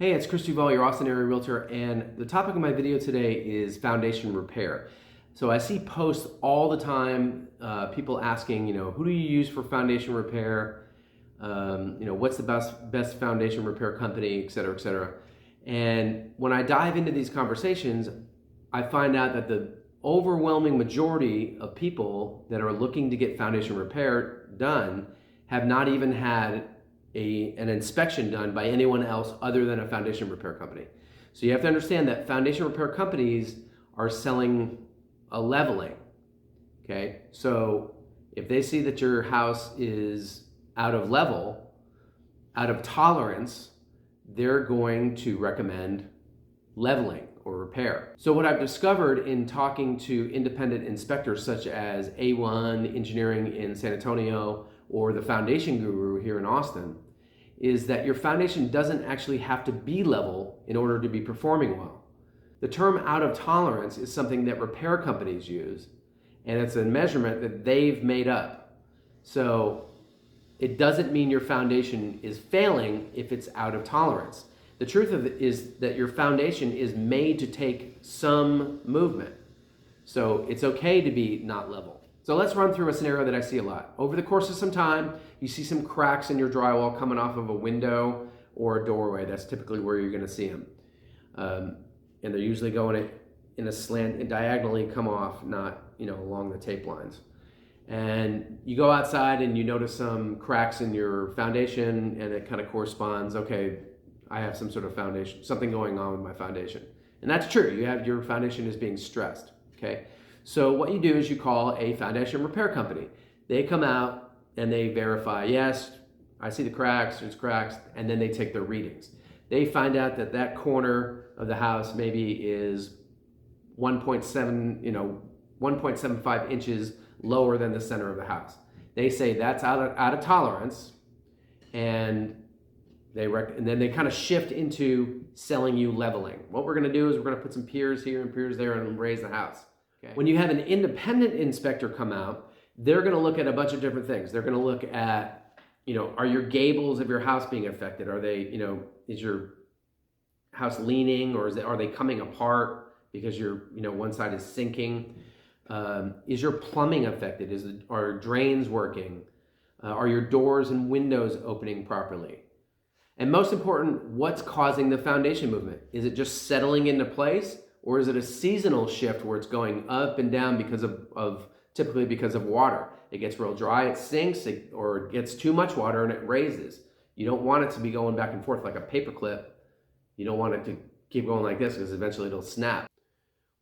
Hey, it's Chris Duval, your Austin area realtor, and the topic of my video today is foundation repair. So I see posts all the time, people asking, who do you use for foundation repair? What's the best foundation repair company, et cetera, et cetera. And when I dive into these conversations, I find out that the overwhelming majority of people that are looking to get foundation repair done have not even had an inspection done by anyone else other than a foundation repair company. So you have to understand that foundation repair companies are selling a leveling, okay? So if they see that your house is out of level, out of tolerance, they're going to recommend leveling or repair. So what I've discovered in talking to independent inspectors such as A1 Engineering in San Antonio or the Foundation Guru here in Austin is that your foundation doesn't actually have to be level in order to be performing well. The term out of tolerance is something that repair companies use, and it's a measurement that they've made up. So it doesn't mean your foundation is failing if it's out of tolerance. The truth of it is that your foundation is made to take some movement. So it's okay to be not level. So let's run through a scenario that I see a lot. Over the course of some time, you see some cracks in your drywall coming off of a window or a doorway. That's typically where you're gonna see them. And they're usually going in a slant and diagonally come off, not along the tape lines. And you go outside and you notice some cracks in your foundation and it kind of corresponds, okay, I have some sort of foundation, something going on with my foundation. And that's true, your foundation is being stressed, okay? So what you do is you call a foundation repair company. They come out and they verify, yes, I see the cracks, there's cracks, and then they take their readings. They find out that that corner of the house maybe is 1.75 inches lower than the center of the house. They say that's out of tolerance, and then they kind of shift into selling you leveling. What we're gonna do is we're gonna put some piers here and piers there and raise the house. Okay. When you have an independent inspector come out, they're gonna look at a bunch of different things. They're gonna look at, are your gables of your house being affected? Are they, is your house leaning, or are they coming apart because one side is sinking? Is your plumbing affected? Are drains working? Are your doors and windows opening properly? And most important, what's causing the foundation movement? Is it just settling into place, or is it a seasonal shift where it's going up and down typically because of water? It gets real dry, it sinks, or it gets too much water and it raises. You don't want it to be going back and forth like a paper clip. You don't want it to keep going like this because eventually it'll snap.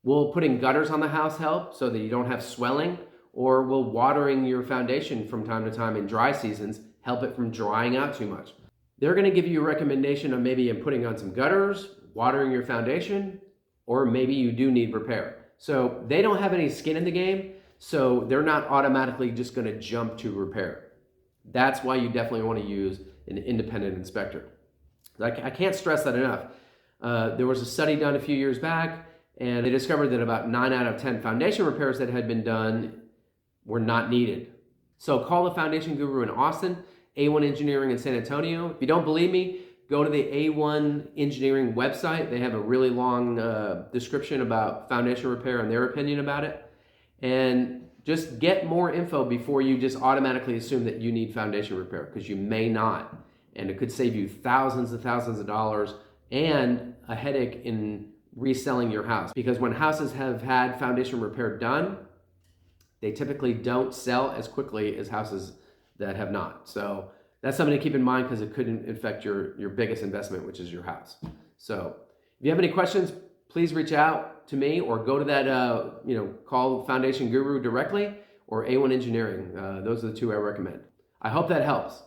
Will putting gutters on the house help so that you don't have swelling? Or will watering your foundation from time to time in dry seasons help it from drying out too much? They're gonna give you a recommendation of maybe putting on some gutters, watering your foundation, or maybe you do need repair. So they don't have any skin in the game, so they're not automatically just gonna jump to repair. That's why you definitely wanna use an independent inspector. I can't stress that enough. There was a study done a few years back, and they discovered that about 9 out of 10 foundation repairs that had been done were not needed. So call the Foundation Guru in Austin, A1 Engineering in San Antonio. If you don't believe me, go to the A1 Engineering website. They have a really long description about foundation repair and their opinion about it. And just get more info before you just automatically assume that you need foundation repair, because you may not. And it could save you thousands and thousands of dollars and a headache in reselling your house. Because when houses have had foundation repair done, they typically don't sell as quickly as houses that have not. So that's something to keep in mind, because it could affect your biggest investment, which is your house. So if you have any questions, please reach out to me, or go to that, call Foundation Guru directly, or A1 Engineering. Those are the two I recommend. I hope that helps.